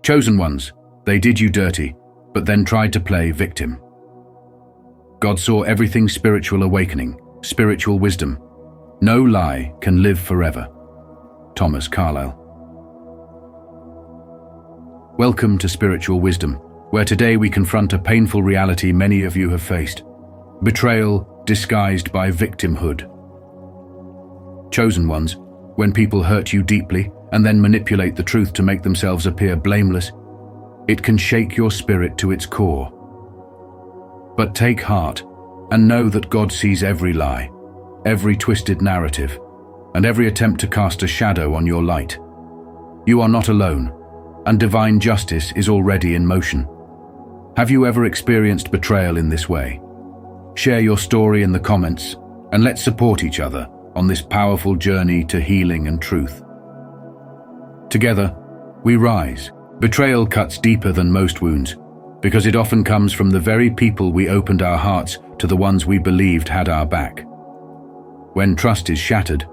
Chosen ones, they did you dirty, but then tried to play victim. God saw everything spiritual awakening, spiritual wisdom. No lie can live forever. Thomas Carlyle. Welcome to Spiritual Wisdom, where today we confront a painful reality many of you have faced. Betrayal disguised by victimhood. Chosen ones, when people hurt you deeply and then manipulate the truth to make themselves appear blameless, it can shake your spirit to its core. But take heart and know that God sees every lie, every twisted narrative, and every attempt to cast a shadow on your light. You are not alone, and divine justice is already in motion. Have you ever experienced betrayal in this way? Share your story in the comments, and let's support each other on this powerful journey to healing and truth. Together, we rise. Betrayal cuts deeper than most wounds, because it often comes from the very people we opened our hearts to, the ones we believed had our back. When trust is shattered,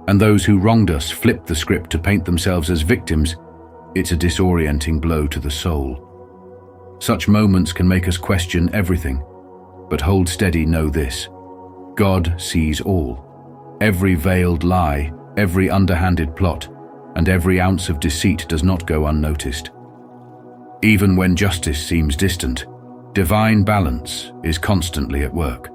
and those who wronged us flip the script to paint themselves as victims, it's a disorienting blow to the soul. Such moments can make us question everything, but hold steady, know this: God sees all. Every veiled lie, every underhanded plot, and every ounce of deceit does not go unnoticed. Even when justice seems distant, divine balance is constantly at work.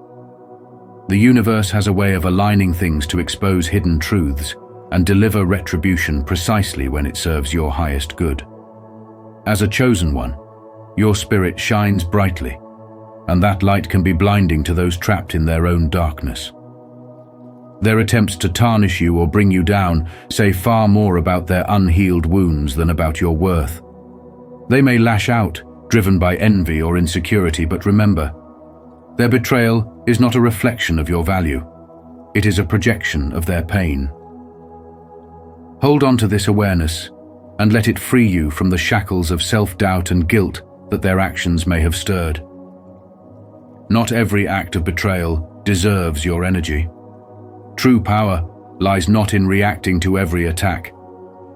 The universe has a way of aligning things to expose hidden truths and deliver retribution precisely when it serves your highest good. As a chosen one, your spirit shines brightly, and that light can be blinding to those trapped in their own darkness. Their attempts to tarnish you or bring you down say far more about their unhealed wounds than about your worth. They may lash out, driven by envy or insecurity, but remember, their betrayal is not a reflection of your value. It is a projection of their pain. Hold on to this awareness and let it free you from the shackles of self-doubt and guilt that their actions may have stirred. Not every act of betrayal deserves your energy. True power lies not in reacting to every attack,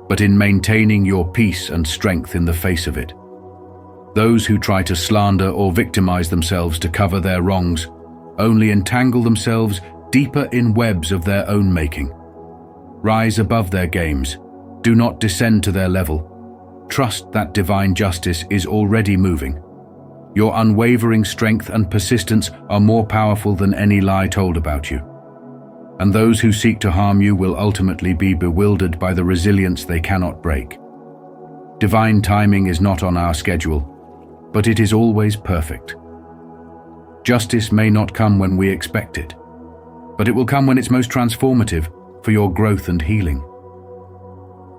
but in maintaining your peace and strength in the face of it. Those who try to slander or victimize themselves to cover their wrongs only entangle themselves deeper in webs of their own making. Rise above their games. Do not descend to their level. Trust that divine justice is already moving. Your unwavering strength and persistence are more powerful than any lie told about you. And those who seek to harm you will ultimately be bewildered by the resilience they cannot break. Divine timing is not on our schedule, but it is always perfect. Justice may not come when we expect it, but it will come when it's most transformative for your growth and healing.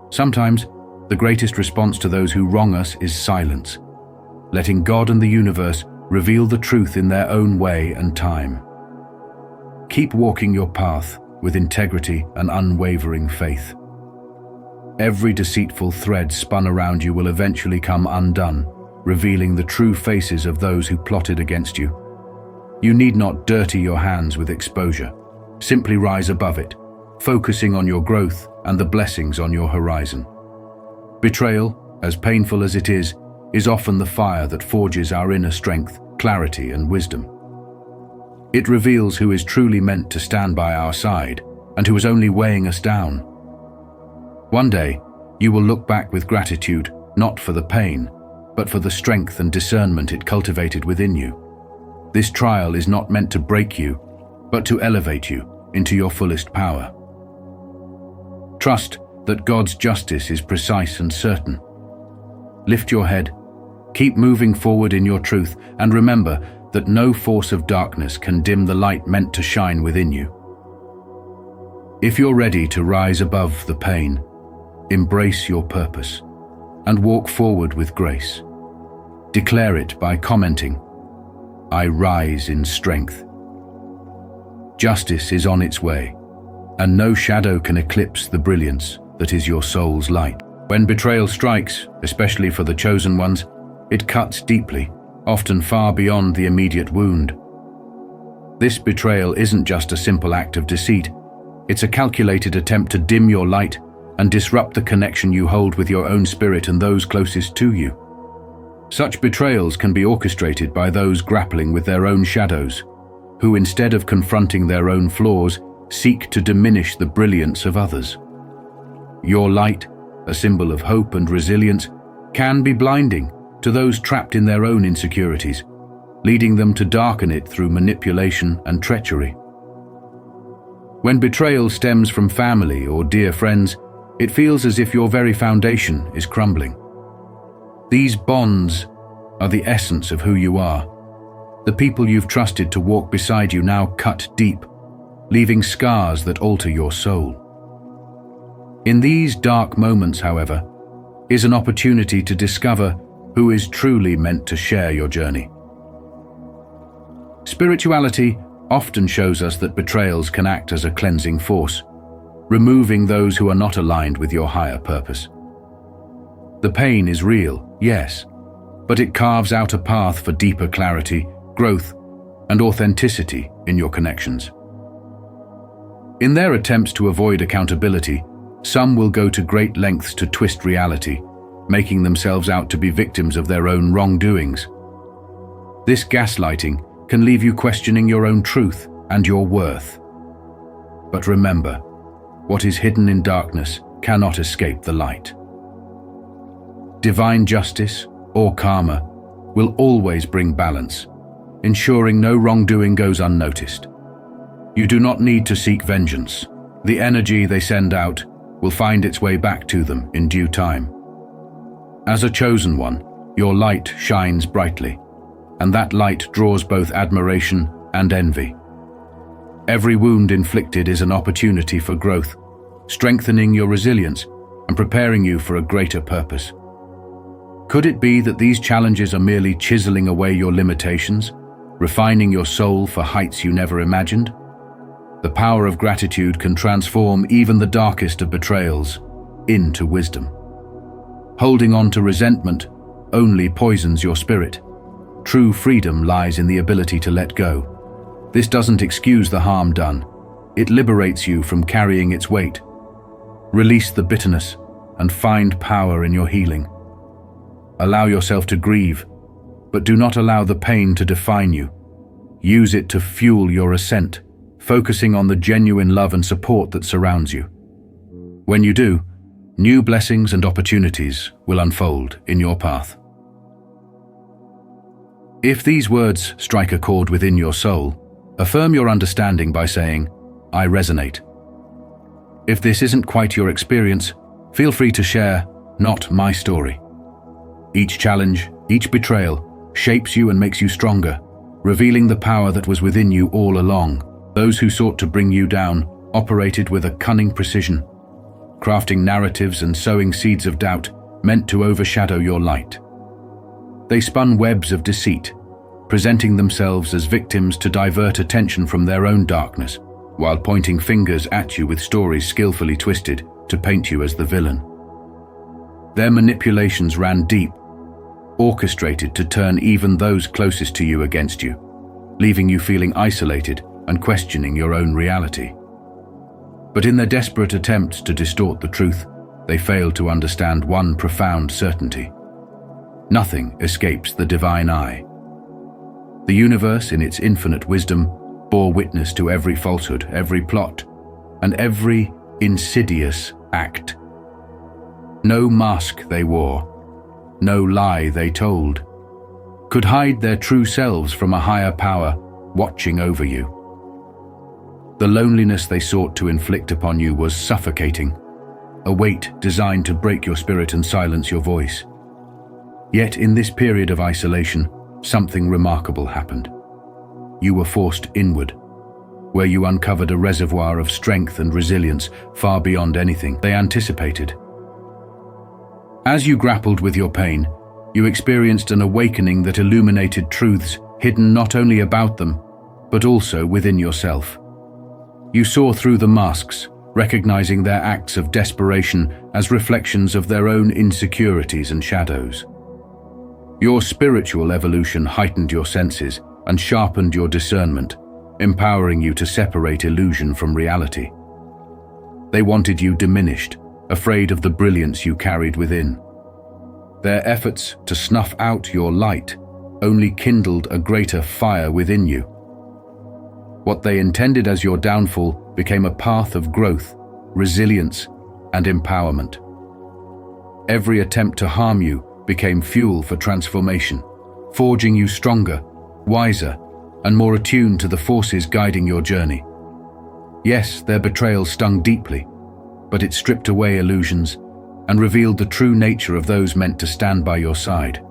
Sometimes, the greatest response to those who wrong us is silence, letting God and the universe reveal the truth in their own way and time. Keep walking your path with integrity and unwavering faith. Every deceitful thread spun around you will eventually come undone, revealing the true faces of those who plotted against you. You need not dirty your hands with exposure. Simply rise above it, focusing on your growth and the blessings on your horizon. Betrayal, as painful as it is often the fire that forges our inner strength, clarity, and wisdom. It reveals who is truly meant to stand by our side and who is only weighing us down. One day, you will look back with gratitude, not for the pain, but for the strength and discernment it cultivated within you. This trial is not meant to break you, but to elevate you into your fullest power. Trust that God's justice is precise and certain. Lift your head, keep moving forward in your truth, and remember that no force of darkness can dim the light meant to shine within you. If you're ready to rise above the pain, embrace your purpose and walk forward with grace. Declare it by commenting, "I rise in strength." Justice is on its way, and no shadow can eclipse the brilliance that is your soul's light. When betrayal strikes, especially for the chosen ones, it cuts deeply, often far beyond the immediate wound. This betrayal isn't just a simple act of deceit. It's a calculated attempt to dim your light and disrupt the connection you hold with your own spirit and those closest to you. Such betrayals can be orchestrated by those grappling with their own shadows, who instead of confronting their own flaws, seek to diminish the brilliance of others. Your light, a symbol of hope and resilience, can be blinding to those trapped in their own insecurities, leading them to darken it through manipulation and treachery. When betrayal stems from family or dear friends, it feels as if your very foundation is crumbling. These bonds are the essence of who you are. The people you've trusted to walk beside you now cut deep, leaving scars that alter your soul. In these dark moments, however, is an opportunity to discover who is truly meant to share your journey. Spirituality often shows us that betrayals can act as a cleansing force, removing those who are not aligned with your higher purpose. The pain is real, yes, but it carves out a path for deeper clarity, growth, and authenticity in your connections. In their attempts to avoid accountability, some will go to great lengths to twist reality, making themselves out to be victims of their own wrongdoings. This gaslighting can leave you questioning your own truth and your worth. But remember, what is hidden in darkness cannot escape the light. Divine justice, or karma, will always bring balance, ensuring no wrongdoing goes unnoticed. You do not need to seek vengeance. The energy they send out will find its way back to them in due time. As a chosen one, your light shines brightly, and that light draws both admiration and envy. Every wound inflicted is an opportunity for growth, strengthening your resilience and preparing you for a greater purpose. Could it be that these challenges are merely chiseling away your limitations, refining your soul for heights you never imagined? The power of gratitude can transform even the darkest of betrayals into wisdom. Holding on to resentment only poisons your spirit. True freedom lies in the ability to let go. This doesn't excuse the harm done. It liberates you from carrying its weight. Release the bitterness and find power in your healing. Allow yourself to grieve, but do not allow the pain to define you. Use it to fuel your ascent, focusing on the genuine love and support that surrounds you. When you do, new blessings and opportunities will unfold in your path. If these words strike a chord within your soul, affirm your understanding by saying, "I resonate." If this isn't quite your experience, feel free to share, "Not my story." Each challenge, each betrayal, shapes you and makes you stronger, revealing the power that was within you all along. Those who sought to bring you down operated with a cunning precision, crafting narratives and sowing seeds of doubt meant to overshadow your light. They spun webs of deceit, presenting themselves as victims to divert attention from their own darkness, while pointing fingers at you with stories skillfully twisted to paint you as the villain. Their manipulations ran deep, orchestrated to turn even those closest to you against you, leaving you feeling isolated and questioning your own reality. But in their desperate attempts to distort the truth, they failed to understand one profound certainty. Nothing escapes the divine eye. The universe, in its infinite wisdom, bore witness to every falsehood, every plot, and every insidious act. No mask they wore, no lie they told, could hide their true selves from a higher power watching over you. The loneliness they sought to inflict upon you was suffocating, a weight designed to break your spirit and silence your voice. Yet in this period of isolation, something remarkable happened. You were forced inward, where you uncovered a reservoir of strength and resilience far beyond anything they anticipated. As you grappled with your pain, you experienced an awakening that illuminated truths hidden not only about them, but also within yourself. You saw through the masks, recognizing their acts of desperation as reflections of their own insecurities and shadows. Your spiritual evolution heightened your senses and sharpened your discernment, empowering you to separate illusion from reality. They wanted you diminished, afraid of the brilliance you carried within. Their efforts to snuff out your light only kindled a greater fire within you. What they intended as your downfall became a path of growth, resilience, and empowerment. Every attempt to harm you became fuel for transformation, forging you stronger, wiser, and more attuned to the forces guiding your journey. Yes, their betrayal stung deeply, but it stripped away illusions and revealed the true nature of those meant to stand by your side.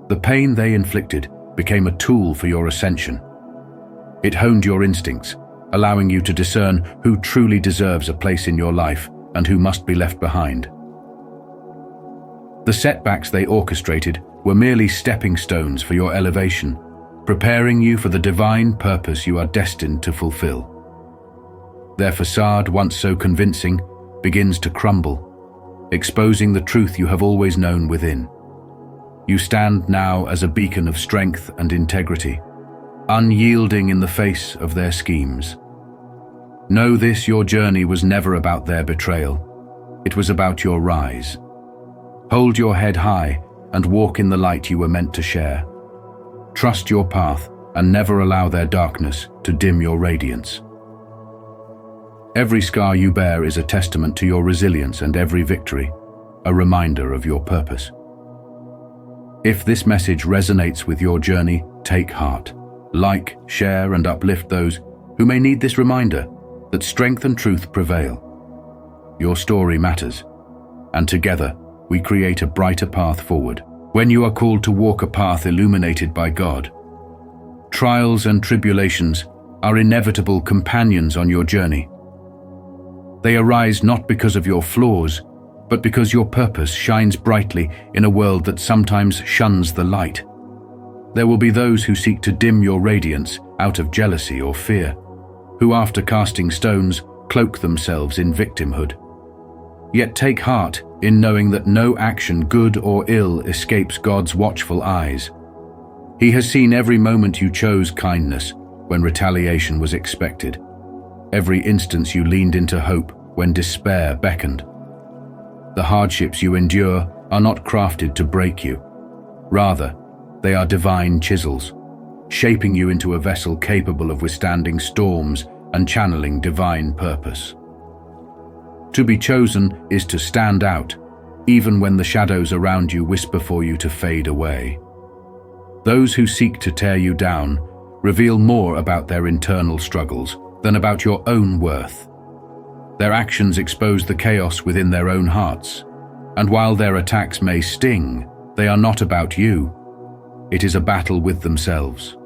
The pain they inflicted became a tool for your ascension. It honed your instincts, allowing you to discern who truly deserves a place in your life and who must be left behind. The setbacks they orchestrated were merely stepping stones for your elevation, preparing you for the divine purpose you are destined to fulfill. Their facade, once so convincing, begins to crumble, exposing the truth you have always known within. You stand now as a beacon of strength and integrity, unyielding in the face of their schemes. Know this: your journey was never about their betrayal. It was about your rise. Hold your head high and walk in the light you were meant to share. Trust your path and never allow their darkness to dim your radiance. Every scar you bear is a testament to your resilience, and every victory a reminder of your purpose. If this message resonates with your journey, take heart. Like, share, and uplift those who may need this reminder that strength and truth prevail. Your story matters, and together we create a brighter path forward. When you are called to walk a path illuminated by God, trials and tribulations are inevitable companions on your journey. They arise not because of your flaws, but because your purpose shines brightly in a world that sometimes shuns the light. There will be those who seek to dim your radiance out of jealousy or fear, who after casting stones cloak themselves in victimhood. Yet take heart in knowing that no action, good or ill, escapes God's watchful eyes. He has seen every moment you chose kindness when retaliation was expected, every instance you leaned into hope when despair beckoned. The hardships you endure are not crafted to break you. Rather, they are divine chisels, shaping you into a vessel capable of withstanding storms and channeling divine purpose. To be chosen is to stand out, even when the shadows around you whisper for you to fade away. Those who seek to tear you down reveal more about their internal struggles than about your own worth. Their actions expose the chaos within their own hearts, and while their attacks may sting, they are not about you. It is a battle with themselves.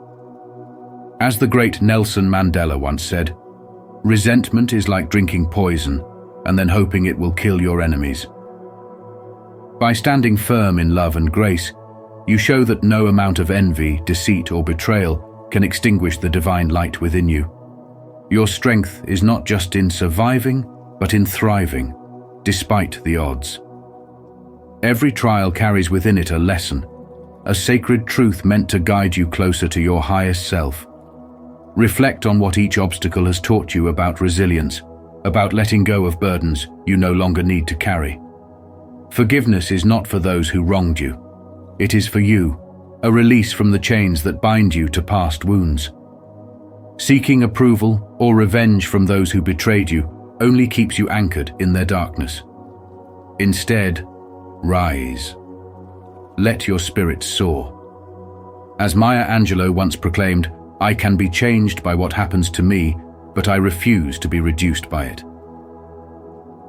As the great Nelson Mandela once said, resentment is like drinking poison and then hoping it will kill your enemies. By standing firm in love and grace, you show that no amount of envy, deceit, or betrayal can extinguish the divine light within you. Your strength is not just in surviving, but in thriving, despite the odds. Every trial carries within it a lesson, a sacred truth meant to guide you closer to your highest self. Reflect on what each obstacle has taught you about resilience, about letting go of burdens you no longer need to carry. Forgiveness is not for those who wronged you. It is for you, a release from the chains that bind you to past wounds. Seeking approval or revenge from those who betrayed you only keeps you anchored in their darkness. Instead, rise. Let your spirit soar. As Maya Angelou once proclaimed, "I can be changed by what happens to me, but I refuse to be reduced by it."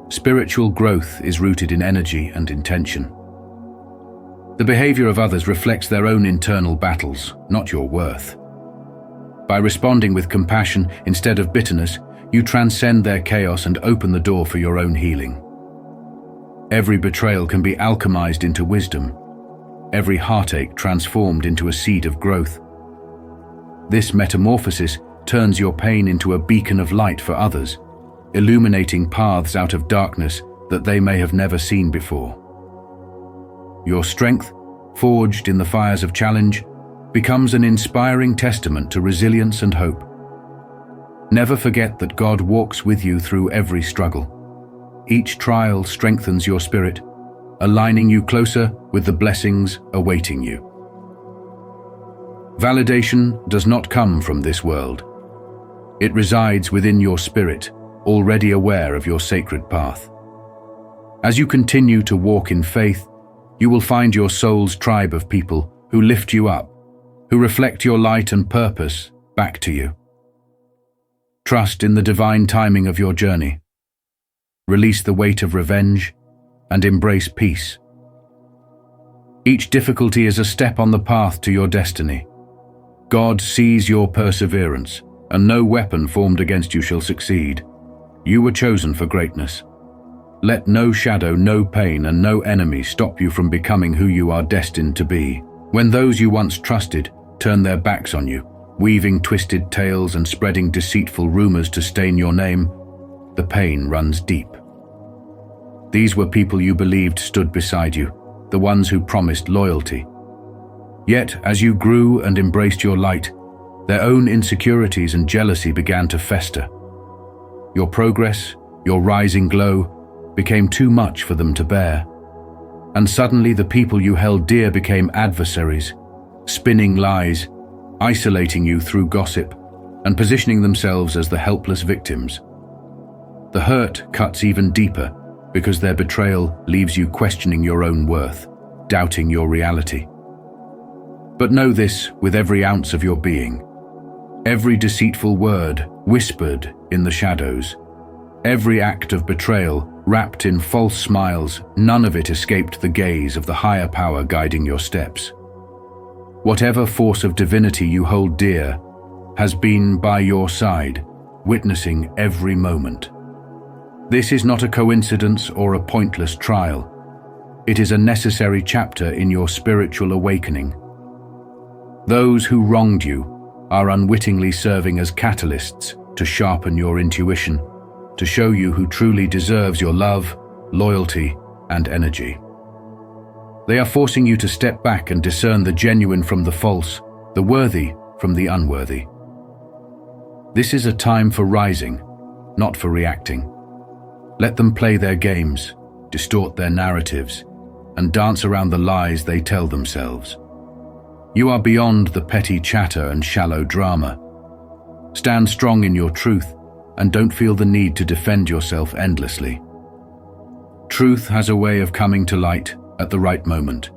Spiritual growth is rooted in energy and intention. The behavior of others reflects their own internal battles, not your worth. By responding with compassion instead of bitterness, you transcend their chaos and open the door for your own healing. Every betrayal can be alchemized into wisdom, every heartache transformed into a seed of growth. This metamorphosis turns your pain into a beacon of light for others, illuminating paths out of darkness that they may have never seen before. Your strength, forged in the fires of challenge, becomes an inspiring testament to resilience and hope. Never forget that God walks with you through every struggle. each trial strengthens your spirit, aligning you closer with the blessings awaiting you. Validation does not come from this world. It resides within your spirit, already aware of your sacred path. As you continue to walk in faith, you will find your soul's tribe of people who lift you up, who reflect your light and purpose back to you. Trust in the divine timing of your journey. Release the weight of revenge and embrace peace. Each difficulty is a step on the path to your destiny. God sees your perseverance, and no weapon formed against you shall succeed. You were chosen for greatness. Let no shadow, no pain, and no enemy stop you from becoming who you are destined to be. When those you once trusted turn their backs on you, weaving twisted tales and spreading deceitful rumors to stain your name, the pain runs deep. These were people you believed stood beside you, the ones who promised loyalty. Yet, as you grew and embraced your light, their own insecurities and jealousy began to fester. Your progress, your rising glow, became too much for them to bear. And suddenly the people you held dear became adversaries, spinning lies, isolating you through gossip, and positioning themselves as the helpless victims. The hurt cuts even deeper because their betrayal leaves you questioning your own worth, doubting your reality. But know this with every ounce of your being. Every deceitful word whispered in the shadows, every act of betrayal wrapped in false smiles, none of it escaped the gaze of the higher power guiding your steps. Whatever force of divinity you hold dear has been by your side, witnessing every moment. This is not a coincidence or a pointless trial. It is a necessary chapter in your spiritual awakening. Those who wronged you are unwittingly serving as catalysts to sharpen your intuition, to show you who truly deserves your love, loyalty, and energy. They are forcing you to step back and discern the genuine from the false, the worthy from the unworthy. This is a time for rising, not for reacting. Let them play their games, distort their narratives, and dance around the lies they tell themselves. You are beyond the petty chatter and shallow drama. Stand strong in your truth and don't feel the need to defend yourself endlessly. Truth has a way of coming to light at the right moment.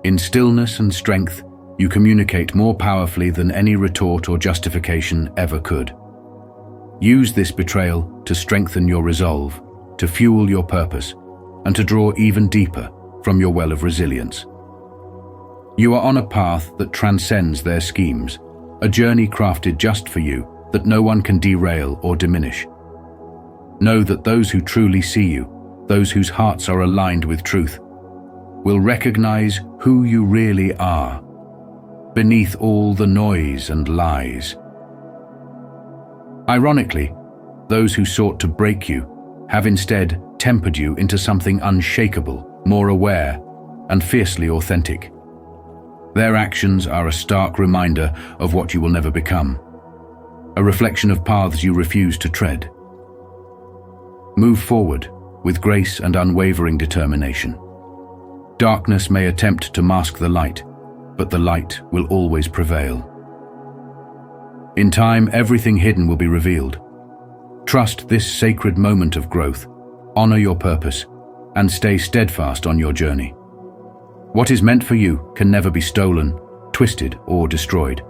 In stillness and strength, you communicate more powerfully than any retort or justification ever could. Use this betrayal to strengthen your resolve, to fuel your purpose, and to draw even deeper from your well of resilience. You are on a path that transcends their schemes, a journey crafted just for you that no one can derail or diminish. Know that those who truly see you, those whose hearts are aligned with truth, will recognize who you really are, beneath all the noise and lies. Ironically, those who sought to break you have instead tempered you into something unshakable, more aware, and fiercely authentic. Their actions are a stark reminder of what you will never become, a reflection of paths you refuse to tread. Move forward with grace and unwavering determination. Darkness may attempt to mask the light, but the light will always prevail. In time, everything hidden will be revealed. Trust this sacred moment of growth, honor your purpose, and stay steadfast on your journey. What is meant for you can never be stolen, twisted, or destroyed.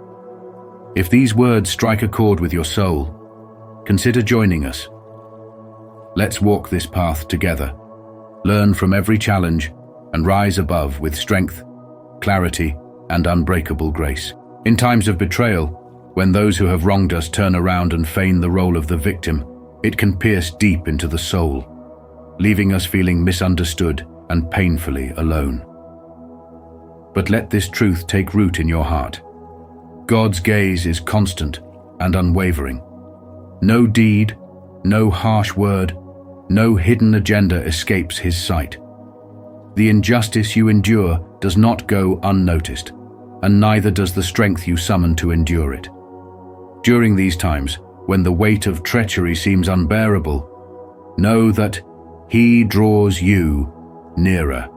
If these words strike a chord with your soul, consider joining us. Let's walk this path together, learn from every challenge, and rise above with strength, clarity, and unbreakable grace. In times of betrayal, when those who have wronged us turn around and feign the role of the victim, it can pierce deep into the soul, leaving us feeling misunderstood and painfully alone. But let this truth take root in your heart. God's gaze is constant and unwavering. No deed, no harsh word, no hidden agenda escapes his sight. The injustice you endure does not go unnoticed, and neither does the strength you summon to endure it. During these times, when the weight of treachery seems unbearable, know that He draws you nearer,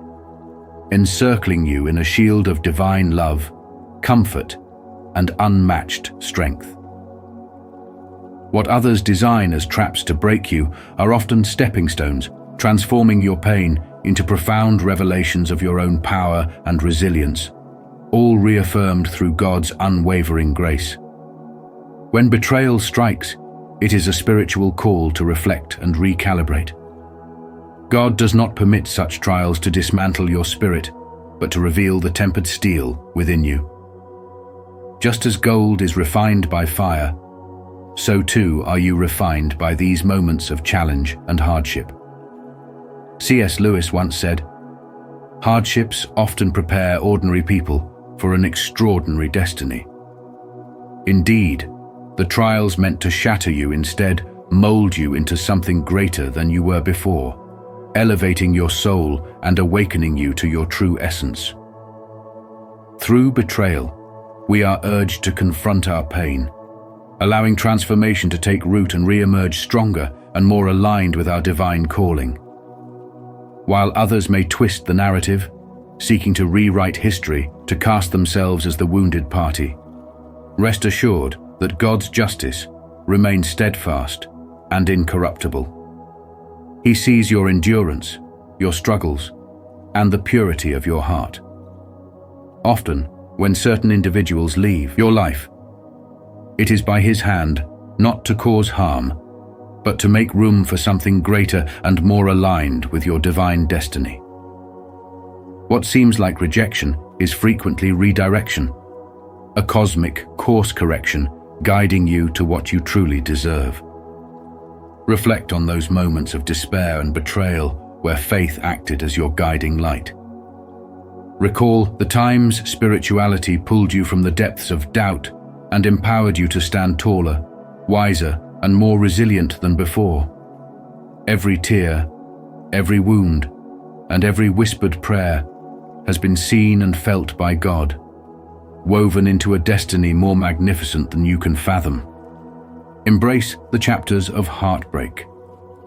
encircling you in a shield of divine love, comfort, and unmatched strength. What others design as traps to break you are often stepping stones, transforming your pain into profound revelations of your own power and resilience, all reaffirmed through God's unwavering grace. When betrayal strikes, it is a spiritual call to reflect and recalibrate. God does not permit such trials to dismantle your spirit, but to reveal the tempered steel within you. Just as gold is refined by fire, so too are you refined by these moments of challenge and hardship. C.S. Lewis once said, "Hardships often prepare ordinary people for an extraordinary destiny." Indeed, the trials meant to shatter you instead mold you into something greater than you were before, elevating your soul and awakening you to your true essence. Through betrayal, we are urged to confront our pain, allowing transformation to take root and re-emerge stronger and more aligned with our divine calling. While others may twist the narrative, seeking to rewrite history to cast themselves as the wounded party, rest assured that God's justice remains steadfast and incorruptible. He sees your endurance, your struggles, and the purity of your heart. Often, when certain individuals leave your life, it is by His hand, not to cause harm, but to make room for something greater and more aligned with your divine destiny. What seems like rejection is frequently redirection, a cosmic course correction guiding you to what you truly deserve. Reflect on those moments of despair and betrayal where faith acted as your guiding light. Recall the times spirituality pulled you from the depths of doubt and empowered you to stand taller, wiser, and more resilient than before. Every tear, every wound, and every whispered prayer has been seen and felt by God, woven into a destiny more magnificent than you can fathom. Embrace the chapters of heartbreak,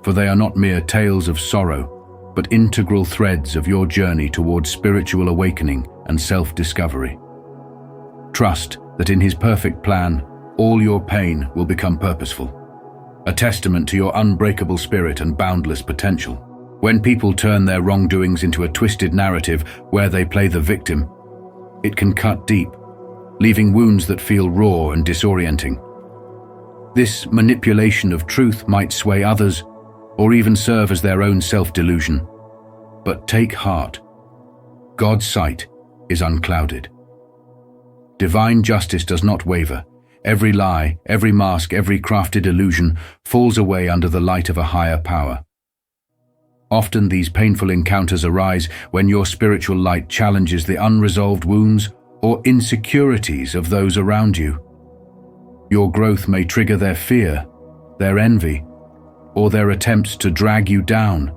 for they are not mere tales of sorrow, but integral threads of your journey towards spiritual awakening and self-discovery. Trust that in His perfect plan, all your pain will become purposeful, a testament to your unbreakable spirit and boundless potential. When people turn their wrongdoings into a twisted narrative where they play the victim, it can cut deep, leaving wounds that feel raw and disorienting. This manipulation of truth might sway others or even serve as their own self-delusion. But take heart. God's sight is unclouded. Divine justice does not waver. Every lie, every mask, every crafted illusion falls away under the light of a higher power. Often these painful encounters arise when your spiritual light challenges the unresolved wounds or insecurities of those around you. Your growth may trigger their fear, their envy, or their attempts to drag you down,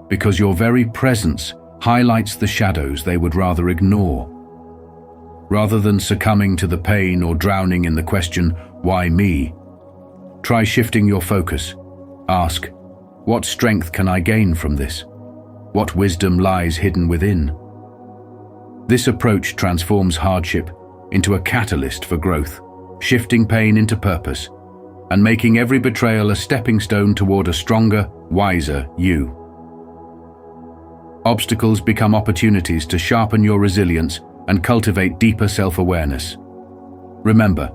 because your very presence highlights the shadows they would rather ignore. Rather than succumbing to the pain or drowning in the question, "Why me?" try shifting your focus. Ask, "What strength can I gain from this? What wisdom lies hidden within?" This approach transforms hardship into a catalyst for growth, shifting pain into purpose, and making every betrayal a stepping stone toward a stronger, wiser you. Obstacles become opportunities to sharpen your resilience and cultivate deeper self-awareness. Remember,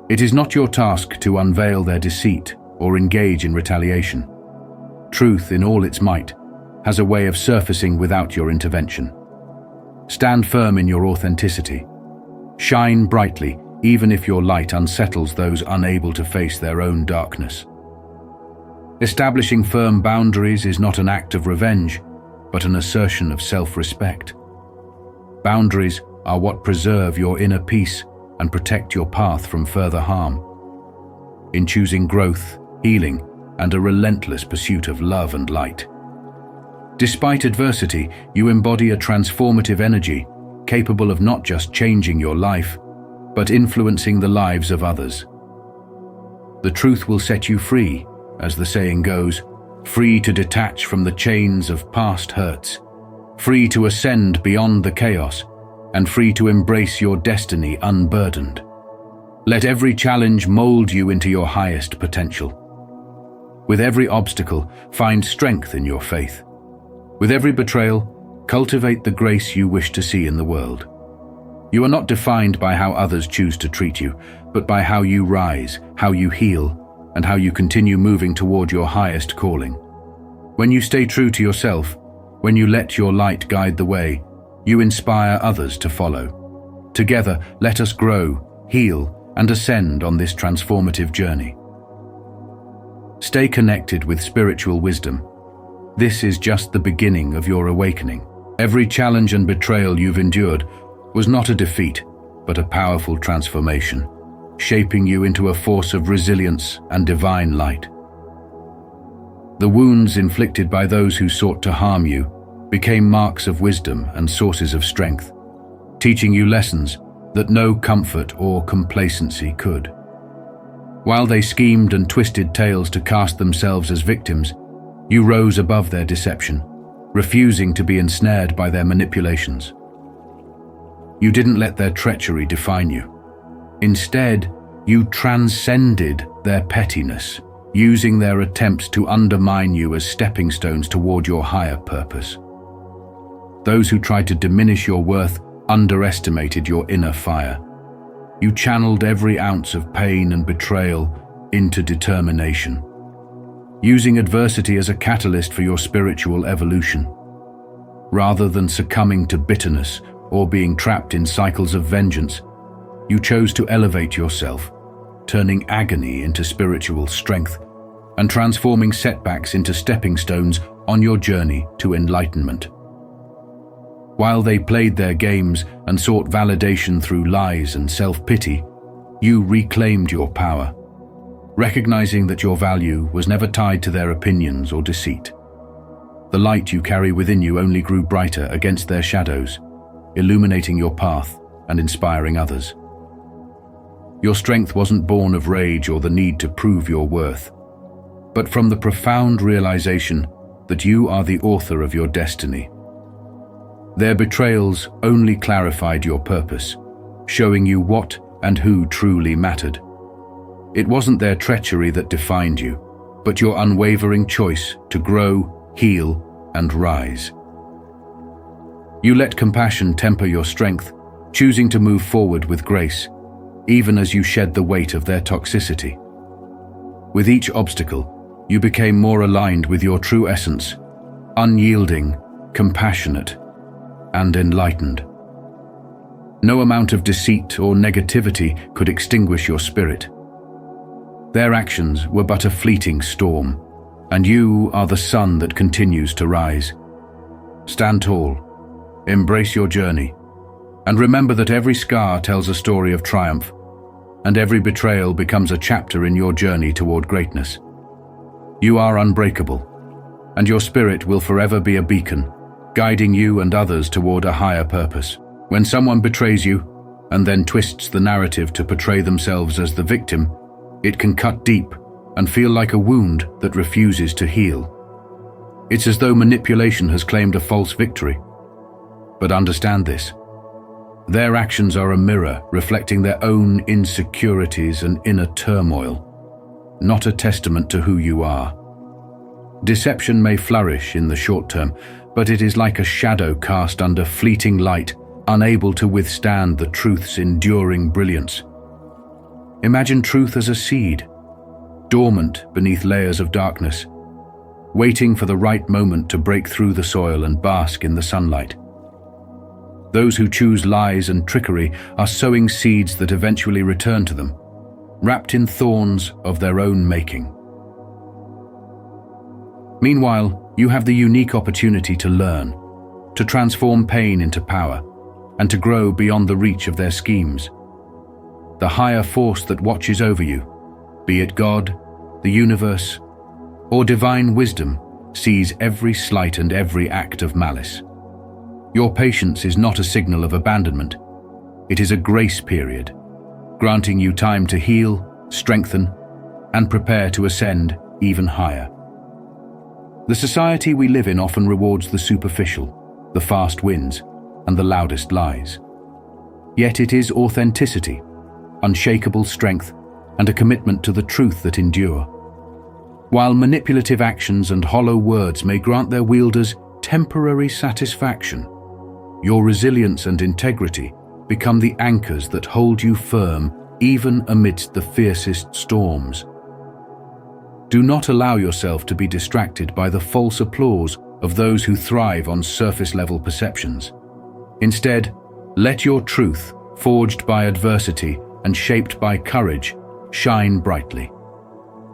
it is not your task to unveil their deceit or engage in retaliation. Truth, in all its might, has a way of surfacing without your intervention. Stand firm in your authenticity. Shine brightly, even if your light unsettles those unable to face their own darkness. Establishing firm boundaries is not an act of revenge, but an assertion of self-respect. Boundaries are what preserve your inner peace and protect your path from further harm. In choosing growth, healing, and a relentless pursuit of love and light. Despite adversity, you embody a transformative energy, capable of not just changing your life, but influencing the lives of others. The truth will set you free, as the saying goes, free to detach from the chains of past hurts, free to ascend beyond the chaos, and free to embrace your destiny unburdened. Let every challenge mold you into your highest potential. With every obstacle, find strength in your faith. With every betrayal, cultivate the grace you wish to see in the world. You are not defined by how others choose to treat you, but by how you rise, how you heal, and how you continue moving toward your highest calling. When you stay true to yourself, when you let your light guide the way, you inspire others to follow. Together, let us grow, heal, and ascend on this transformative journey. Stay connected with spiritual wisdom. This is just the beginning of your awakening. Every challenge and betrayal you've endured was not a defeat, but a powerful transformation, shaping you into a force of resilience and divine light. The wounds inflicted by those who sought to harm you became marks of wisdom and sources of strength, teaching you lessons that no comfort or complacency could. While they schemed and twisted tales to cast themselves as victims, you rose above their deception, refusing to be ensnared by their manipulations. You didn't let their treachery define you. Instead, you transcended their pettiness, using their attempts to undermine you as stepping stones toward your higher purpose. Those who tried to diminish your worth underestimated your inner fire. You channeled every ounce of pain and betrayal into determination, using adversity as a catalyst for your spiritual evolution. Rather than succumbing to bitterness or being trapped in cycles of vengeance, you chose to elevate yourself, turning agony into spiritual strength and transforming setbacks into stepping stones on your journey to enlightenment. While they played their games and sought validation through lies and self-pity, you reclaimed your power, recognizing that your value was never tied to their opinions or deceit. The light you carry within you only grew brighter against their shadows, illuminating your path and inspiring others. Your strength wasn't born of rage or the need to prove your worth, but from the profound realization that you are the author of your destiny. Their betrayals only clarified your purpose, showing you what and who truly mattered. It wasn't their treachery that defined you, but your unwavering choice to grow, heal, and rise. You let compassion temper your strength, choosing to move forward with grace, even as you shed the weight of their toxicity. With each obstacle, you became more aligned with your true essence, unyielding, compassionate, and enlightened. No amount of deceit or negativity could extinguish your spirit. Their actions were but a fleeting storm, and you are the sun that continues to rise. Stand tall, embrace your journey, and remember that every scar tells a story of triumph, and every betrayal becomes a chapter in your journey toward greatness. You are unbreakable, and your spirit will forever be a beacon, guiding you and others toward a higher purpose. When someone betrays you, and then twists the narrative to portray themselves as the victim, it can cut deep and feel like a wound that refuses to heal. It's as though manipulation has claimed a false victory. But understand this: their actions are a mirror reflecting their own insecurities and inner turmoil, not a testament to who you are. Deception may flourish in the short term, but it is like a shadow cast under fleeting light, unable to withstand the truth's enduring brilliance. Imagine truth as a seed, dormant beneath layers of darkness, waiting for the right moment to break through the soil and bask in the sunlight. Those who choose lies and trickery are sowing seeds that eventually return to them, wrapped in thorns of their own making. Meanwhile, you have the unique opportunity to learn, to transform pain into power, and to grow beyond the reach of their schemes. The higher force that watches over you, be it God, the universe, or divine wisdom, sees every slight and every act of malice. Your patience is not a signal of abandonment. It is a grace period, granting you time to heal, strengthen, and prepare to ascend even higher. The society we live in often rewards the superficial, the fast wins, and the loudest lies. Yet it is authenticity, unshakable strength, and a commitment to the truth that endure. While manipulative actions and hollow words may grant their wielders temporary satisfaction, your resilience and integrity become the anchors that hold you firm even amidst the fiercest storms. Do not allow yourself to be distracted by the false applause of those who thrive on surface-level perceptions. Instead, let your truth, forged by adversity and shaped by courage, shine brightly.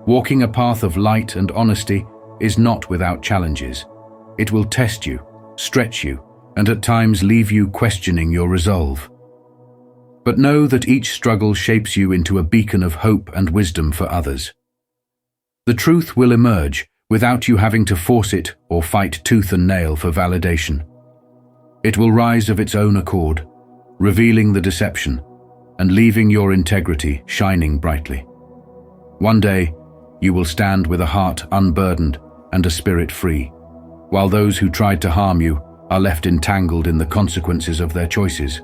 Walking a path of light and honesty is not without challenges. It will test you, stretch you, and at times leave you questioning your resolve. But know that each struggle shapes you into a beacon of hope and wisdom for others. The truth will emerge without you having to force it or fight tooth and nail for validation. It will rise of its own accord, revealing the deception and leaving your integrity shining brightly. One day, you will stand with a heart unburdened and a spirit free, while those who tried to harm you are left entangled in the consequences of their choices.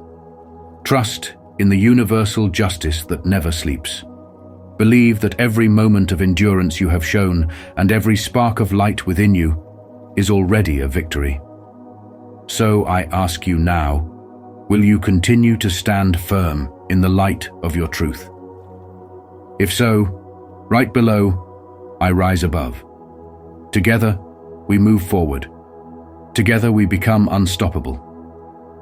Trust in the universal justice that never sleeps. Believe that every moment of endurance you have shown and every spark of light within you is already a victory. So I ask you now, will you continue to stand firm in the light of your truth? If so, right below, I rise above. Together, we move forward. Together we become unstoppable.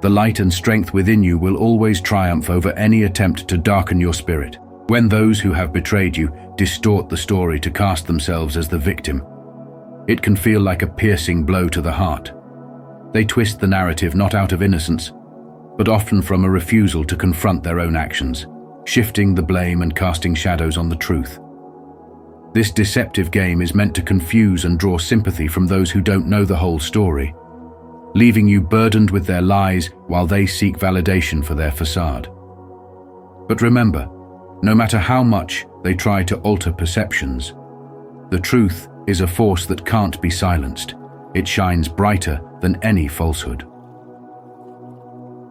The light and strength within you will always triumph over any attempt to darken your spirit. When those who have betrayed you distort the story to cast themselves as the victim, it can feel like a piercing blow to the heart. They twist the narrative not out of innocence, but often from a refusal to confront their own actions, shifting the blame and casting shadows on the truth. This deceptive game is meant to confuse and draw sympathy from those who don't know the whole story, leaving you burdened with their lies while they seek validation for their facade. But remember, no matter how much they try to alter perceptions, the truth is a force that can't be silenced. It shines brighter than any falsehood.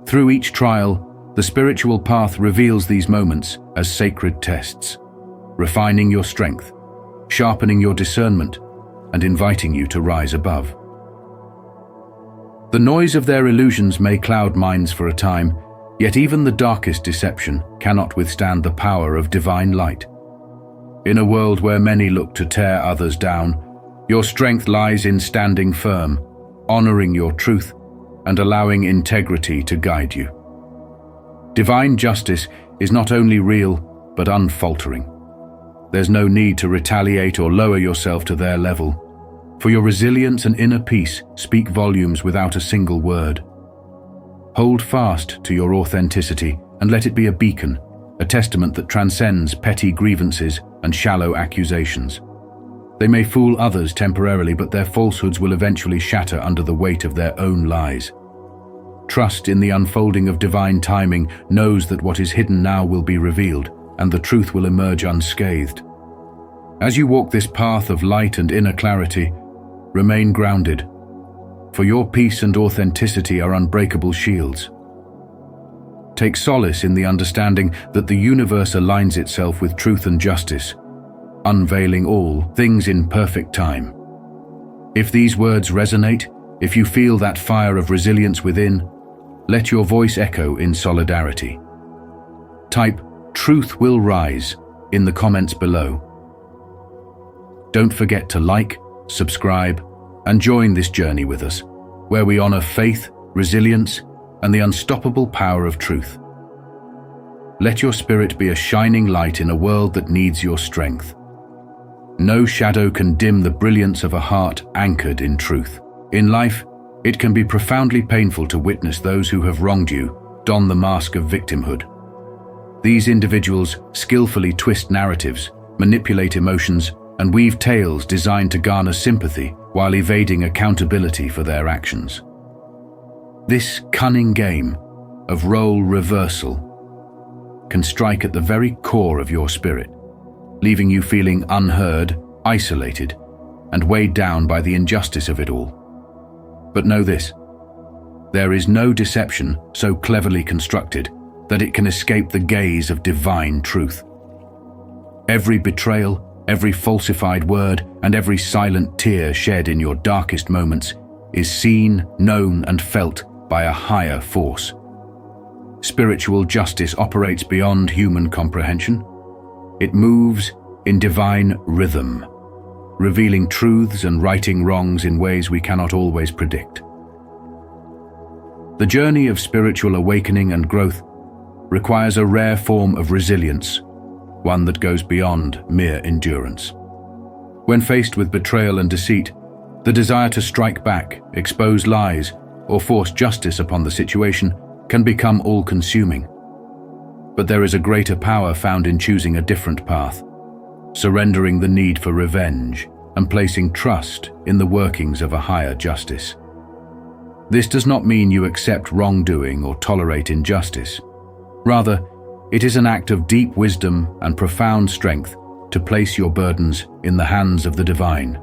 Through each trial, the spiritual path reveals these moments as sacred tests, refining your strength, sharpening your discernment, and inviting you to rise above. The noise of their illusions may cloud minds for a time, yet even the darkest deception cannot withstand the power of divine light. In a world where many look to tear others down, your strength lies in standing firm, honoring your truth, and allowing integrity to guide you. Divine justice is not only real, but unfaltering. There's no need to retaliate or lower yourself to their level, for your resilience and inner peace speak volumes without a single word. Hold fast to your authenticity and let it be a beacon, a testament that transcends petty grievances and shallow accusations. They may fool others temporarily, but their falsehoods will eventually shatter under the weight of their own lies. Trust in the unfolding of divine timing knows that what is hidden now will be revealed, and the truth will emerge unscathed. As you walk this path of light and inner clarity, remain grounded, for your peace and authenticity are unbreakable shields. Take solace in the understanding that the universe aligns itself with truth and justice, unveiling all things in perfect time. If these words resonate, if you feel that fire of resilience within, let your voice echo in solidarity. Type "Truth will rise" in the comments below. Don't forget to like, subscribe, and join this journey with us, where we honor faith, resilience, and the unstoppable power of truth. Let your spirit be a shining light in a world that needs your strength. No shadow can dim the brilliance of a heart anchored in truth. In life, it can be profoundly painful to witness those who have wronged you don the mask of victimhood. These individuals skillfully twist narratives, manipulate emotions, and weave tales designed to garner sympathy while evading accountability for their actions. This cunning game of role reversal can strike at the very core of your spirit, leaving you feeling unheard, isolated, and weighed down by the injustice of it all. But know this: there is no deception so cleverly constructed that it can escape the gaze of divine truth. Every betrayal, every falsified word, and every silent tear shed in your darkest moments is seen, known, and felt by a higher force. Spiritual justice operates beyond human comprehension. It moves in divine rhythm, revealing truths and righting wrongs in ways we cannot always predict. The journey of spiritual awakening and growth requires a rare form of resilience, one that goes beyond mere endurance. When faced with betrayal and deceit, the desire to strike back, expose lies, or force justice upon the situation can become all-consuming. But there is a greater power found in choosing a different path, surrendering the need for revenge and placing trust in the workings of a higher justice. This does not mean you accept wrongdoing or tolerate injustice. Rather, it is an act of deep wisdom and profound strength to place your burdens in the hands of the divine.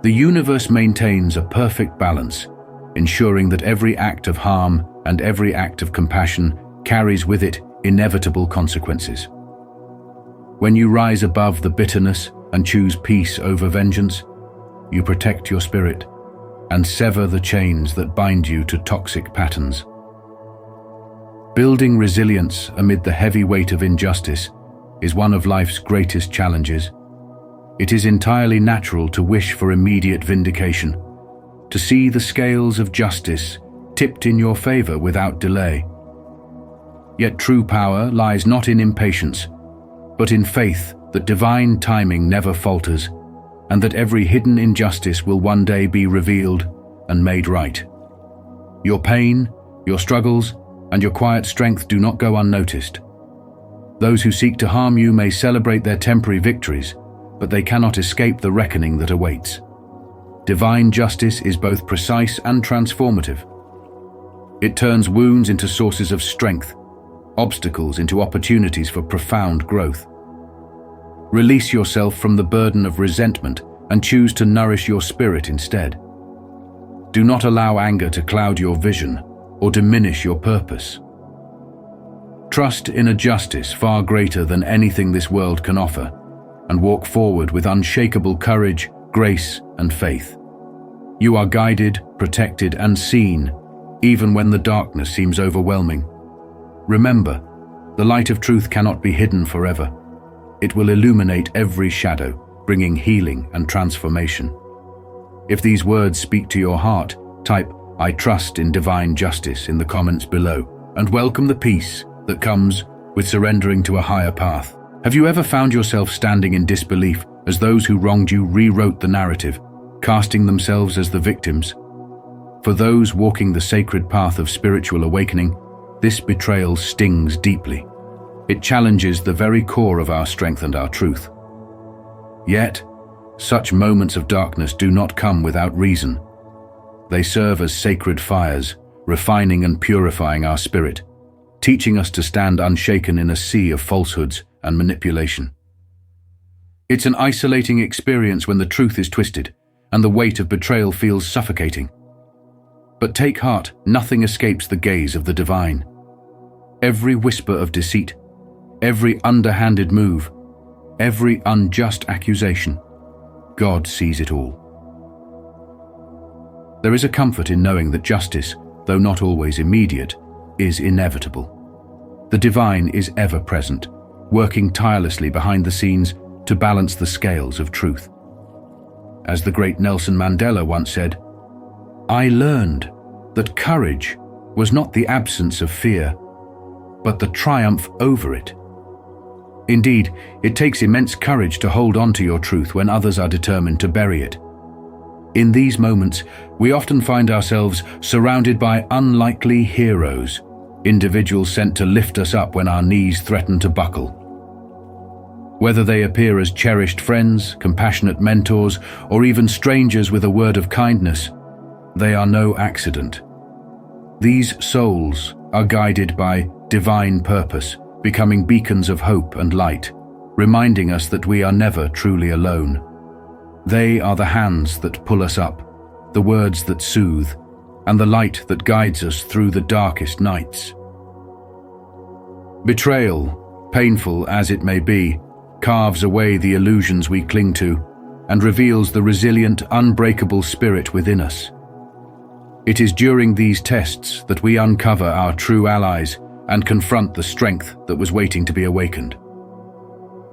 The universe maintains a perfect balance, ensuring that every act of harm and every act of compassion carries with it inevitable consequences. When you rise above the bitterness and choose peace over vengeance, you protect your spirit and sever the chains that bind you to toxic patterns. Building resilience amid the heavy weight of injustice is one of life's greatest challenges. It is entirely natural to wish for immediate vindication, to see the scales of justice tipped in your favor without delay. Yet true power lies not in impatience, but in faith that divine timing never falters, and that every hidden injustice will one day be revealed and made right. Your pain, your struggles, and your quiet strength do not go unnoticed. Those who seek to harm you may celebrate their temporary victories, but they cannot escape the reckoning that awaits. Divine justice is both precise and transformative. It turns wounds into sources of strength, obstacles into opportunities for profound growth. Release yourself from the burden of resentment and choose to nourish your spirit instead. Do not allow anger to cloud your vision or diminish your purpose. Trust in a justice far greater than anything this world can offer, and walk forward with unshakable courage, grace, and faith. You are guided, protected, and seen, even when the darkness seems overwhelming. Remember, the light of truth cannot be hidden forever. It will illuminate every shadow, bringing healing and transformation. If these words speak to your heart, type "I trust in divine justice" in the comments below, and welcome the peace that comes with surrendering to a higher path. Have you ever found yourself standing in disbelief as those who wronged you rewrote the narrative, casting themselves as the victims? For those walking the sacred path of spiritual awakening, this betrayal stings deeply. It challenges the very core of our strength and our truth. Yet, such moments of darkness do not come without reason. They serve as sacred fires, refining and purifying our spirit, teaching us to stand unshaken in a sea of falsehoods and manipulation. It's an isolating experience when the truth is twisted and the weight of betrayal feels suffocating. But take heart, nothing escapes the gaze of the divine. Every whisper of deceit, every underhanded move, every unjust accusation, God sees it all. There is a comfort in knowing that justice, though not always immediate, is inevitable. The divine is ever present, working tirelessly behind the scenes to balance the scales of truth. As the great Nelson Mandela once said, "I learned that courage was not the absence of fear, but the triumph over it." Indeed, it takes immense courage to hold on to your truth when others are determined to bury it. In these moments, we often find ourselves surrounded by unlikely heroes, individuals sent to lift us up when our knees threaten to buckle. Whether they appear as cherished friends, compassionate mentors, or even strangers with a word of kindness, they are no accident. These souls are guided by divine purpose, becoming beacons of hope and light, reminding us that we are never truly alone. They are the hands that pull us up, the words that soothe, and the light that guides us through the darkest nights. Betrayal, painful as it may be, carves away the illusions we cling to and reveals the resilient, unbreakable spirit within us. It is during these tests that we uncover our true allies and confront the strength that was waiting to be awakened.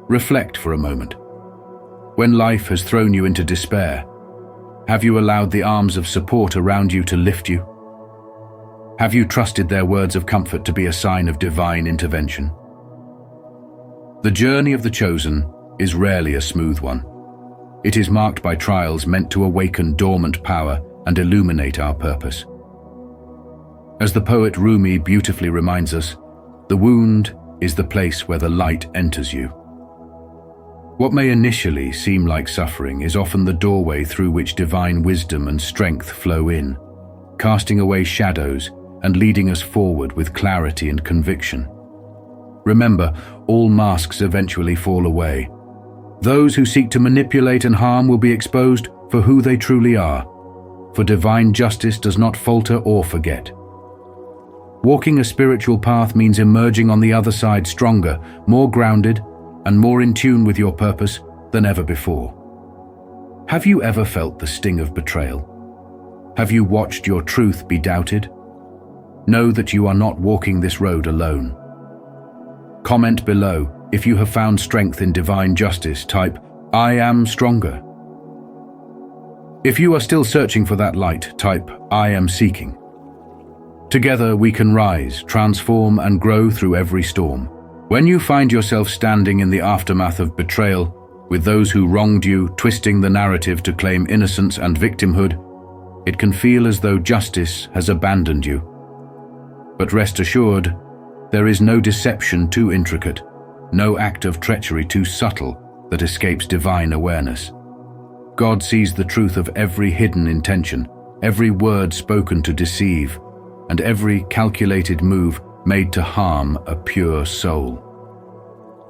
Reflect for a moment. When life has thrown you into despair, have you allowed the arms of support around you to lift you? Have you trusted their words of comfort to be a sign of divine intervention? The journey of the chosen is rarely a smooth one. It is marked by trials meant to awaken dormant power and illuminate our purpose. As the poet Rumi beautifully reminds us, the wound is the place where the light enters you. What may initially seem like suffering is often the doorway through which divine wisdom and strength flow in, casting away shadows and leading us forward with clarity and conviction. Remember, all masks eventually fall away. Those who seek to manipulate and harm will be exposed for who they truly are, for divine justice does not falter or forget. Walking a spiritual path means emerging on the other side stronger, more grounded, and more in tune with your purpose than ever before. Have you ever felt the sting of betrayal? Have you watched your truth be doubted? Know that you are not walking this road alone. Comment below if you have found strength in divine justice. Type, "I am stronger." If you are still searching for that light, type, "I am seeking." Together we can rise, transform, and grow through every storm. When you find yourself standing in the aftermath of betrayal, with those who wronged you twisting the narrative to claim innocence and victimhood, it can feel as though justice has abandoned you. But rest assured, there is no deception too intricate, no act of treachery too subtle that escapes divine awareness. God sees the truth of every hidden intention, every word spoken to deceive, and every calculated move made to harm a pure soul.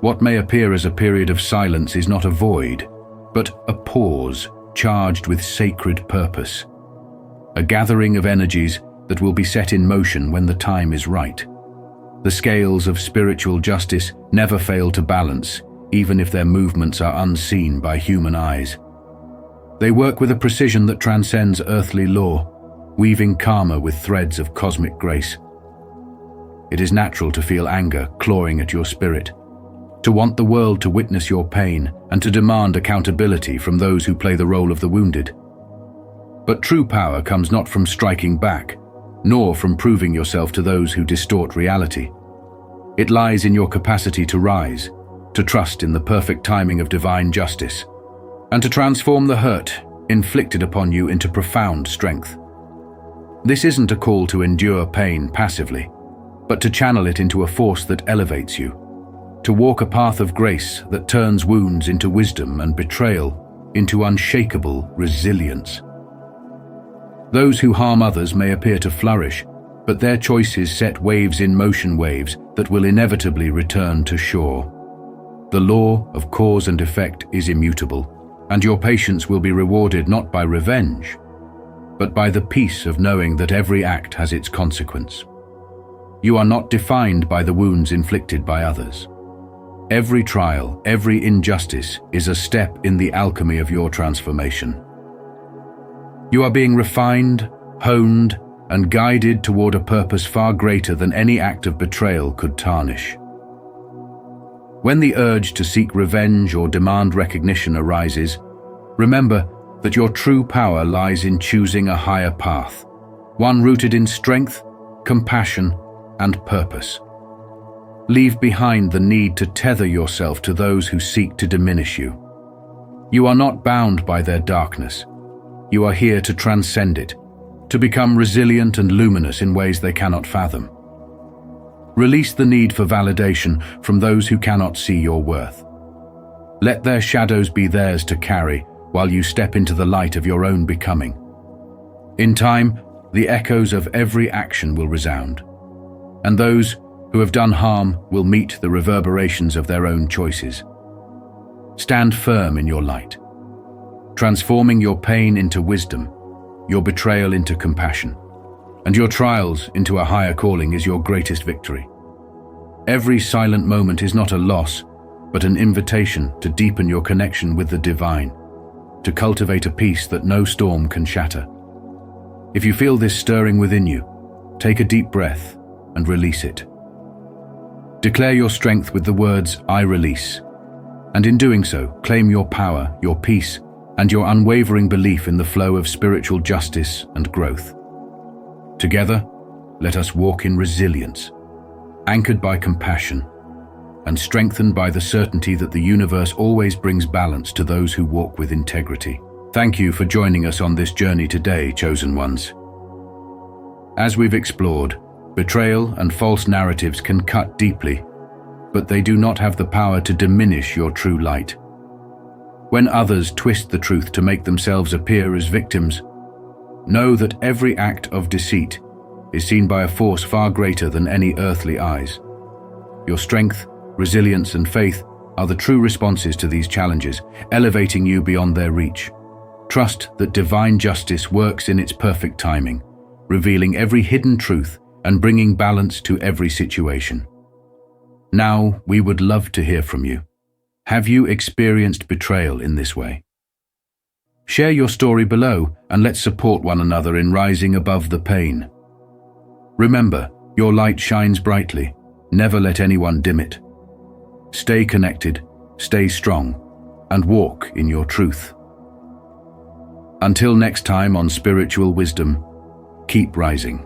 What may appear as a period of silence is not a void, but a pause charged with sacred purpose, a gathering of energies that will be set in motion when the time is right. The scales of spiritual justice never fail to balance, even if their movements are unseen by human eyes. They work with a precision that transcends earthly law, weaving karma with threads of cosmic grace. It is natural to feel anger clawing at your spirit, to want the world to witness your pain and to demand accountability from those who play the role of the wounded. But true power comes not from striking back, nor from proving yourself to those who distort reality. It lies in your capacity to rise, to trust in the perfect timing of divine justice, and to transform the hurt inflicted upon you into profound strength. This isn't a call to endure pain passively, but to channel it into a force that elevates you, to walk a path of grace that turns wounds into wisdom and betrayal into unshakable resilience. Those who harm others may appear to flourish, but their choices set waves in motion, waves that will inevitably return to shore. The law of cause and effect is immutable, and your patience will be rewarded not by revenge, but by the peace of knowing that every act has its consequence. You are not defined by the wounds inflicted by others. Every trial, every injustice is a step in the alchemy of your transformation. You are being refined, honed, and guided toward a purpose far greater than any act of betrayal could tarnish. When the urge to seek revenge or demand recognition arises, remember that your true power lies in choosing a higher path, one rooted in strength, compassion, and purpose. Leave behind the need to tether yourself to those who seek to diminish you. You are not bound by their darkness. You are here to transcend it, to become resilient and luminous in ways they cannot fathom. Release the need for validation from those who cannot see your worth. Let their shadows be theirs to carry while you step into the light of your own becoming. In time, the echoes of every action will resound, and those who have done harm will meet the reverberations of their own choices. Stand firm in your light. transforming your pain into wisdom, your betrayal into compassion, and your trials into a higher calling is your greatest victory. Every silent moment is not a loss, but an invitation to deepen your connection with the divine, to cultivate a peace that no storm can shatter. If you feel this stirring within you, take a deep breath and release it. Declare your strength with the words, "I release," and in doing so, claim your power, your peace, and your unwavering belief in the flow of spiritual justice and growth. Together, let us walk in resilience, anchored by compassion, and strengthened by the certainty that the universe always brings balance to those who walk with integrity. Thank you for joining us on this journey today, chosen ones. As we've explored, betrayal and false narratives can cut deeply, but they do not have the power to diminish your true light. When others twist the truth to make themselves appear as victims, know that every act of deceit is seen by a force far greater than any earthly eyes. Your strength, resilience, and faith are the true responses to these challenges, elevating you beyond their reach. Trust that divine justice works in its perfect timing, revealing every hidden truth and bringing balance to every situation. Now, we would love to hear from you. Have you experienced betrayal in this way? Share your story below and let's support one another in rising above the pain. Remember, your light shines brightly. Never let anyone dim it. Stay connected, stay strong, and walk in your truth. Until next time on Spiritual Wisdom, keep rising.